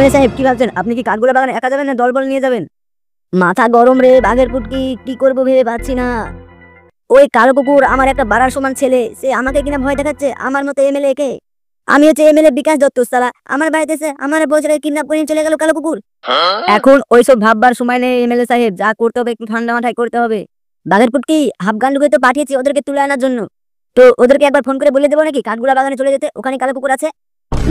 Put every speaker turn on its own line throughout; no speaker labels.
MLA সাহেব কি ভাবছেন? আপনি কি কাঠগোলা বাগানে একা যাবেন না দলবল নিয়ে যাবেন? মাথা গরম রে বাঘের পুটকি, কি করবো ভেবে পাচ্ছি না। ওই কালো কুকুর আমার একটা বাড়ার সমান ছেলে, সে আমাকে কিনা ভয় দেখাচ্ছে আমার মতো এমএলএ কে। আমি হচ্ছে এমএলএ বিকাশ দত্ত, সালা আমার বাড়িতে এসে আমার বছরে কিডন্যাপ করে নিয়ে চলে গেল কালো কুকুর। এখন ওইসব ভাববার সময় নেই এমএলএ সাহেব, যা করতে হবে একটু ঠান্ডা মাথায় করতে হবে। বাঘের পুটকি আফগানকে তো পাঠিয়েছি ওদেরকে তুলে আনার জন্য, তো ওদেরকে একবার ফোন করে বলে দেবো নাকি কাঠগোলা বাগানে চলে যেতে, ওখানে কালো কুকুর আছে।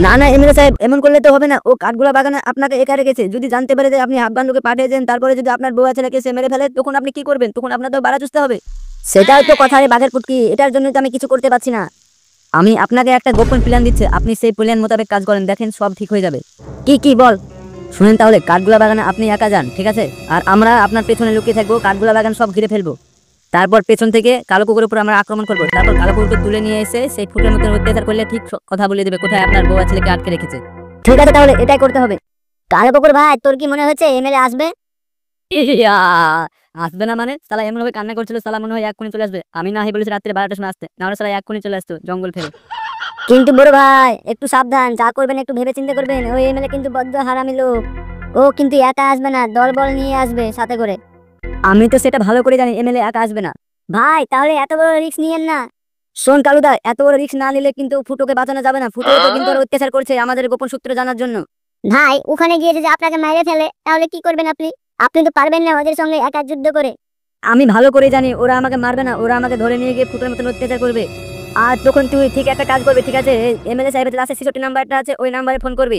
না না এমএলএ সাহেব, এমন করলে তো হবে না। ও কাঠগোলা বাগানে আপনাকে একা রেখেছে, যদি জানতে পারে যে আপনি আফগান লোকে পাঠিয়েছেন, তারপরে যদি আপনার বউ ছেলেকে সে মেরে ফেলে, তখন আপনি কি করবেন? তখন আপনার তো বাড়া চুষতে হবে। সেটাও তো কথা রে বাঘের পুটকি, এটার জন্য তো আমি কিছু করতে পারছি না। আমি আপনাকে একটা গোপন প্ল্যান দিচ্ছি, আপনি সেই প্ল্যান মোতাবেক কাজ করেন, দেখেন সব ঠিক হয়ে যাবে। কি কি বল? শুনেন তাহলে, কাঠগোলা বাগানে আপনি একা যান, ঠিক আছে? আর আমরা আপনার পেছনে লুকিয়ে থাকবো, কাঠগোলা বাগান সব ঘিরে ফেলবো। তারপর পেছন থেকে কালো কুকুরের উপর আমরা আক্রমণ করবো। তারপর কালো কুকুরকে তুলে নিয়ে এসে সেই ফুটের মধ্যে অত্যাচার করলে ঠিক কথা বলে দেবে কোথায় আপনার বউ ছেলেকে আটকে রেখেছে। ঠিক আছে, তাহলে এটাই করতে হবে। কালো কুকুর ভাই, তোর কি মনে হচ্ছে এমএলএ আসবে? ইয়া, আসবে না মানে? সালা এমন ভাবে কান্না করছিল, সালা মনে হয় এক্ষুনি চলে আসবে। আমি না হয় বলেছি রাত্রে 12টার সময় আসতে, না হলে সালা এক্ষুনি চলে আসতো জঙ্গল ফেলে। কিন্তু বড় ভাই একটু সাবধান, যা করবেন একটু ভেবে চিন্তা করবেন। ওই এমএলএ কিন্তু বড্ড হারামি লোক, ও কিন্তু একা আসবে না, দলবল নিয়ে আসবে সাথে করে। আমি তো সেটা ভালো করে জানি এমএলএ একা আসবে না। ভাই তাহলে এত বড় রিস্ক নিয়েন না। শোন কালুদা, এত বড় রিস্ক না নিলে কিন্তু ফুটোকে বাঁচানো যাবে না। ফুটো তো কিন্তু অত্যাচার করছে আমাদের গোপন সূত্র জানার জন্য। ভাই ওখানে গিয়ে যদি আপনাকে মেরে ফেলে তাহলে কি করবেন আপনি? আপনি তো পারবেন না ওদের সঙ্গে একা যুদ্ধ করে। আমি ভালো করে জানি ওরা আমাকে মারবে না, ওরা আমাকে ধরে নিয়ে গিয়ে ফুটোর মতন অত্যাচার করবে। আর তখন তুই ঠিক একটা কাজ করবি, ঠিক আছে? এমএলএ সাহেবের লাস্টে 66 নাম্বারটা আছে, ওই নাম্বারে ফোন করবি।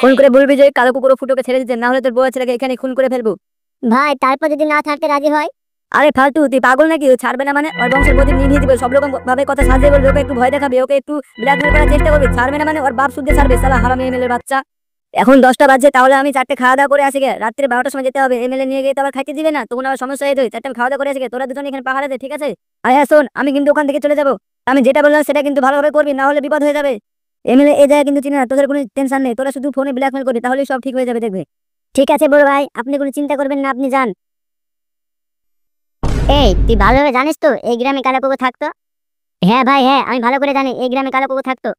ফোন করে বলবি যে কালো কুকুর ফুটোকে ছেড়ে দিতে, না হলে তোর বউ ছেলেকে এখানে খুন করে ফেলবো। ভাই তারপর যদি না থাকতে রাজি হয়? আরে ফালতু, তুই পাগল নাকি? ও ছাড়বে না মানে? ওর বংশের প্রদীপ নিভিয়ে দিবে, সব রকম ভাবে কথা সাজিয়ে বলবে, ওকে একটু ভয় দেখাবে, ওকে একটু ব্ল্যাকমেল করার চেষ্টা করবে। ছাড়বে না মানে? ওর বাপ শুদ্ধে ছাড়বে, সালা হারামি এমএলএ বাচ্চা। এখন 10টা বাজে, তাহলে আমি 4টে খাওয়া দাওয়া করে আসি গে। রাত্রে 12টার সময় যেতে হবে, এমএলএ নিয়ে গিয়ে তো আবার খাইতে দিবে না, তখন আবার সমস্যা হয়ে যাবে। 4টে খাওয়া দাওয়া করে আসি গে, তোরা দুজন এখানে পাহাড়ে দে, ঠিক আছে? আর হ্যাঁ শোন, আমি কিন্তু ওখান থেকে চলে যাবো, আমি যেটা বললাম সেটা কিন্তু ভালোভাবে করবি, না হলে বিপদ হয়ে যাবে। এমএলএ এই জায়গায় কিন্তু চিনি না, তোদের কোনো টেনশন নেই, তোরা শুধু ফোনে ব্ল্যাকমেল করবি, তাহলেই সব ঠিক হয়ে যাবে, দেখবে। ঠিক আছে বড় ভাই, আপনি কোনো চিন্তা করবেন না, আপনি যান। এই তুই ভালোভাবে জানিস তো এই গ্রামে কালো কুকুর থাকতো? হ্যাঁ ভাই হ্যাঁ, আমি ভালো করে জানি এই গ্রামে কালো কুকুর থাকতো।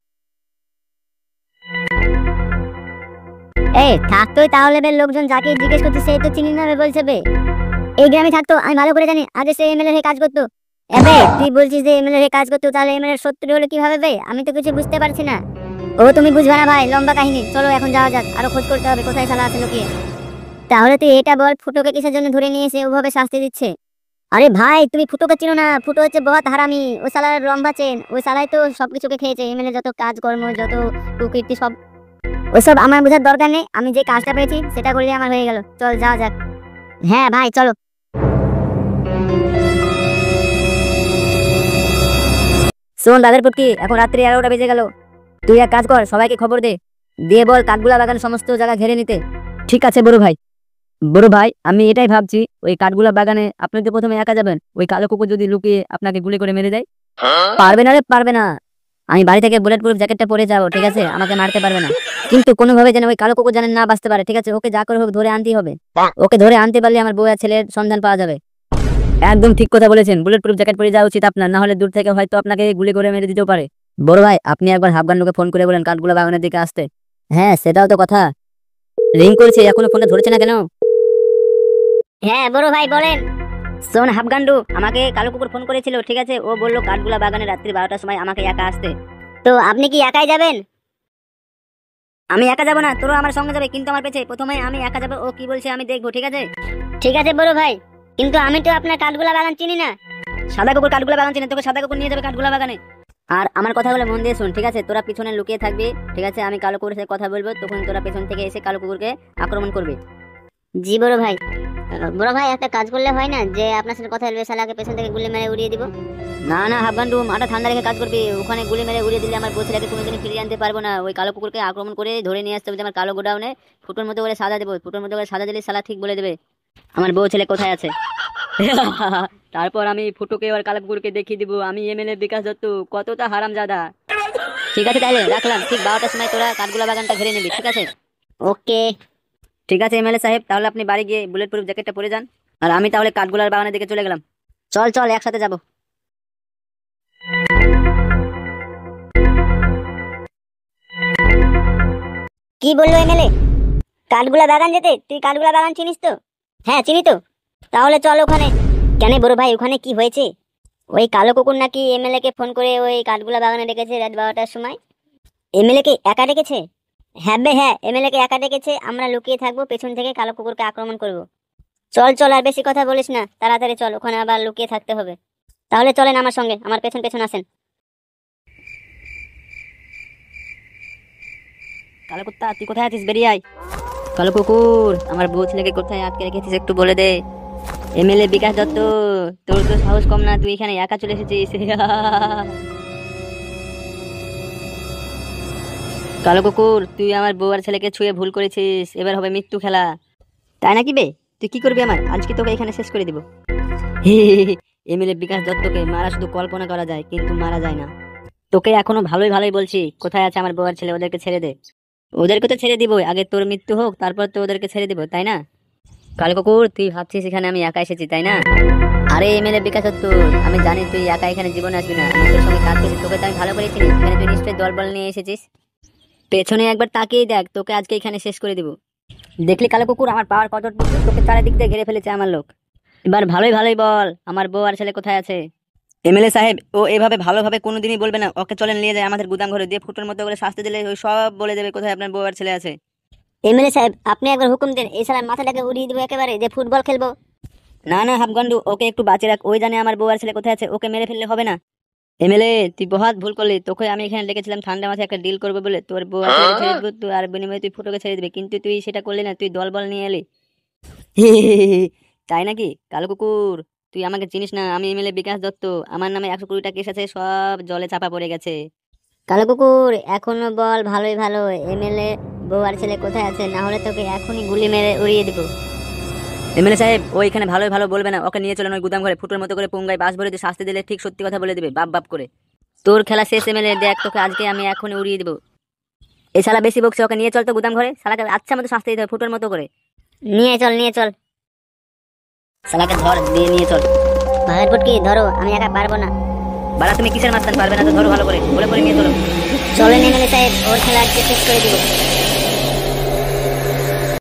এই থাকতোই তাহলে বে, লোকজন যাকে জিজ্ঞেস করছে সেই তো চিনি নামে বলছে বে। এই গ্রামে থাকতো আমি ভালো করে জানি, আগে সে এমএলএ হয়ে কাজ করতো। এবে তুই বলছিস যে এমএলএ হয়ে কাজ করতো, তাহলে এমএলএ শত্রু হলে কিভাবে বে? আমি তো কিছু বুঝতে পারছি না। ও তুমি বুঝবে না ভাই, লম্বা কাহিনী, চলো এখন যাওয়া যাক, আরো খোঁজ করতে হবে কোথায় শালা আছে লুকিয়ে। তাহলে তুই এটা বল, ফুটোকে কিসের জন্য ধরে নিয়ে এসে ওভাবে শাস্তি দিচ্ছে? আরে ভাই তুমি ফুটোকে চিনো না? ফুটো হচ্ছে বহুত হারামি, ওই শালার লম্বা চেন, ওই শালাই তো সবকিছুকে খেয়েছে, এমএলএ যত কাজকর্ম যত কুকীর্তি সব। ওইসব আমার বোঝার দরকার নেই, আমি যে কাজটা পেয়েছি সেটা করলে আমার হয়ে গেল, চল যাওয়া যাক। হ্যাঁ ভাই চলো। শোন দাদের পুটকি, এখন রাত্রি 11টা বেজে গেল, তুই এক কাজ কর, সবাইকে খবর দে, দিয়ে বল কাঠগুলা বাগান সমস্ত জায়গা ঘেরে নিতে। ঠিক আছে বড় ভাই। বড় ভাই আমি এটাই ভাবছি, ওই কাঠগুলা বাগানে আপনি তো প্রথমে একা যাবেন, ওই কালো কুকুর যদি লুকিয়ে আপনাকে গুলি করে মেরে দেয়? পারবে না রে, পারবে না। আমি বাড়ি থেকে বুলেট প্রুফ জ্যাকেটটা পরে যাবো, ঠিক আছে? আমাকে মারতে পারবে না, কিন্তু কোনোভাবে যেন ওই কালো কুকুর জানেন না বাঁচতে পারে, ঠিক আছে? ওকে যা করে হোক ধরে আনতেই হবে। ওকে ধরে আনতে পারলে আমার বউ আর ছেলের সন্ধান পাওয়া যাবে। একদম ঠিক কথা বলেছেন, বুলেট প্রুফ জ্যাকেট পরে যাওয়া উচিত আপনার, না হলে দূর থেকে হয়তো আপনাকে গুলি করে মেরে দিতেও পারে। বড় ভাই আপনি একবার আফগান লোকে ফোন করে বলেন কাঠগুলা বাগানের দিকে আসতে। হ্যাঁ সেটাও তো কথা, রিং করেছে এখনো ফোনটা ধরেছে না কেন? হ্যাঁ বড় ভাই বলেন। শোন হাফগান্ডু, আমাকে কালো কুকুর ফোন করেছিল, ঠিক আছে? ও বললো কাঠগুলা বাগানে রাত্রি 12টার সময় আমাকে একা আসতে। তো আপনি কি একাই যাবেন? আমি একা যাবো না, তোরা আমার সঙ্গে যাবে, কিন্তু আমার পেছে প্রথমে আমি একা যাবো, ও কি বলছে আমি দেখবো, ঠিক আছে? ঠিক আছে বড় ভাই, কিন্তু আমি তো আপনার কাঠগুলা বাগান চিনি না। সাদা কুকুর কাঠগুলা বাগান চিনি, তোকে সাদা কুকুর নিয়ে যাবে কাঠগুলা বাগানে। আর আমার কথাগুলো মন দিয়ে শুন, ঠিক আছে? তোরা পিছনে লুকিয়ে থাকবি, ঠিক আছে? আমি কালো কুকুরের সাথে কথা বলবো, তখন তোরা পেছন থেকে এসে কালো কুকুরকে আক্রমণ করবি। জি বড় ভাই। বড় ভাই একটা কাজ করলে হয় না, যে আপনার সাথে কথা বলবে শালাকে পেছন থেকে গুলি মেরে উড়িয়ে দিব? না না হাফগান্ডু, মাথা ঠান্ডা রেখে কাজ করবি, ওখানে গুলি মেরে উড়িয়ে দিলে আমার বউছেলেকে কোনোদিন ফিরিয়ে আনতে পারবো না। ওই কালো কুকুরকে আক্রমণ করে ধরে নিয়ে আসতে হবে আমার কালো গোডাউনে, ফুটোর মতো করে সাজা দেবো, ফুটোর মতো করে সাজা দিলে শালা ঠিক বলে দেবে আমার বউ ছেলে কোথায় আছে। তারপর আমি ফুটোকে আর কালো কুকুরকে দেখিয়ে দিব আমি এমএলএ বিকাশ দত্ত কতটা হারামজাদা। ঠিক আছে তাহলে রাখলাম, ঠিক 12টার সময় তোরা কাঠগুলা বাগানটা ঘিরে নিবি, ঠিক আছে? ওকে ঠিক আছে এমএলএ সাহেব, তাহলে আপনি বাড়ি গিয়ে বুলেট প্রুফ জ্যাকেটটা পরে যান, আর আমি তাহলে কাঠগুলার বাগানের দিকে চলে গেলাম। চল চল একসাথে যাব। কি বললো এমএলএ? কাঠগুলা বাগান যেতে? তুই কাঠগুলা বাগান চিনিস তো? হ্যাঁ চিনি তো। তাহলে চল ওখানে। কেন বড় ভাই, ওখানে কি হয়েছে? ওই কালো কুকুর নাকি এমএলএ কে ফোন করে ওই কাঠগুলা বাগানে ডেকেছে রাত 12টার সময়। এমএলএ কে একা ডেকেছে? হ্যাঁ বে হ্যাঁ, এমএলএ কে একা ডেকেছে। আমরা লুকিয়ে থাকবো, পেছন থেকে কালো কুকুরকে আক্রমণ করব। চল চল, আর বেশি কথা বলিস না, তাড়াতাড়ি চল, ওখানে আবার লুকিয়ে থাকতে হবে। তাহলে চলেন আমার সঙ্গে, আমার পেছন পেছন আসেন। কালো কুত্তা, তুই কোথায় আছিস? বেরিয়ে আয়। কালো কুকুর, আমার বউ ছেলেকে কোথায় আটকে রেখেছিস একটু বলে দে। এমএলএ বিকাশ দত্ত, তোর তো সাহস কম না, তুই এখানে একা চলে এসেছিস। কালো কুকুর, তুই আমার বউ আর ছেলেকে ছুঁয়ে ভুল করেছিস, এবার হবে মৃত্যু খেলা। তাই নাকি বে? তুই কি করবি আমার? আজকে তোকে এখানে শেষ করে দিব। এমএলএ বিকাশ দত্তকে মারা শুধু কল্পনা করা যায়, কিন্তু মারা যায় না। তোকে এখনো ভালোই ভালোই বলছি, কোথায় আছে আমার বউ আর ছেলে, ওদেরকে ছেড়ে দে। ওদেরকে তো ছেড়ে দিব, আগে তোর মৃত্যু হোক, তারপর তো ওদেরকে ছেড়ে দিব, তাই না? কালো কুকুর, তুই ভাবছিস এখানে আমি একা এসেছি, তাই না? আরে এমএলএ বিকাশ দত্ত, আমি জানি তুই একা এখানে জীবনে আসবি না, আমি তোর সঙ্গে কাজ করছি, তোকে তো আমি ভালো করে চিনি। এখানে তুই নিশ্চয়ই দলবল নিয়ে এসেছিস। পেছনে একবার তাকিয়ে দেখ, তোকে আজকে এখানে শেষ করে দিব। দেখলি কালো কুকুর, আমার পাওয়ার কতটুকু? তোকে চারিদিক দিয়ে ঘিরে ফেলেছে আমার লোক। এবার ভালোই ভালোই বল, আমার বউ আর ছেলে কোথায় আছে? এমএলএ সাহেব, ও এভাবে ভালোভাবে কোনোদিনই বলবে না। ওকে চলেন নিয়ে যায় আমাদের গুদাম ঘরে, দিয়ে ফুটোর মতো করে শাস্তি দিলে ওই সব বলে দেবে কোথায় আপনার বউ আর ছেলে আছে। এমএলএ সাহেব, আপনি একবার হুকুম দেন, এই সালা মাথাটাকে উড়িয়ে দিব একেবারে, যে ফুটবল খেলবো। না না হাফগান্ডু, ওকে একটু বাঁচিয়ে রাখ, ওই জানে আমার বউ আর ছেলে কোথায় আছে, ওকে মেরে ফেললে হবে না। এমএলএ, তুই বহুত ভুল করলি। তোকে আমি এখানে ডেকেছিলাম ঠান্ডা মাথায় একটা ডিল করবে বলে, তোর বউ আর ছেলেকে ছেড়ে দিব তুই, আর বিনিময়ে তুই ফুটোকে ছেড়ে দিবি, কিন্তু তুই সেটা করলি না, তুই দলবল নিয়ে এলি। তাই নাকি? কালো কুকুর, তুই আমাকে চিনিস না, আমি এমএলএ বিকাশ দত্ত। আমার নামে 120টা কেস আছে, সব জলে চাপা পড়ে গেছে। কালো কুকুর, এখনো বল ভালোই ভালো, এমএলএ বউ আর ছেলে কোথায় আছে, না হলে তোকে এখনই গুলি মেরে উড়িয়ে দিব। এমএলএ সাহেব, ও এখানে ভালোই ভালো বলবে না, ওকে নিয়ে চলেন ওই গুদাম ঘরে, ফুটোর মতো করে পুঙ্গায় বাস ভরে দিয়ে শাস্তি দিলে ঠিক সত্যি কথা বলে দিবে বাপ বাপ করে। তোর খেলা শেষ এমএলএ, দেখ তোকে আজকে আমি এখনই উড়িয়ে দিব। এই শালা বেশি বকছে, ওকে নিয়ে চল তো গুদাম ঘরে, শালাকে আচ্ছা মতো শাস্তি দিতে হবে ফুটোর মতো করে। নিয়ে চল নিয়ে চল, শালাকে ধর, দিয়ে নিয়ে চল। ভাইয়ের পুটকি ধরো, আমি একা পারবো না। বাড়া তুমি কিসের মাস্তান, পারবে না তো ধরো ভালো করে, বলে নিয়ে চলো। চলেন এমএলএ সাহেব, ওর খেলা আজকে শেষ করে দিব।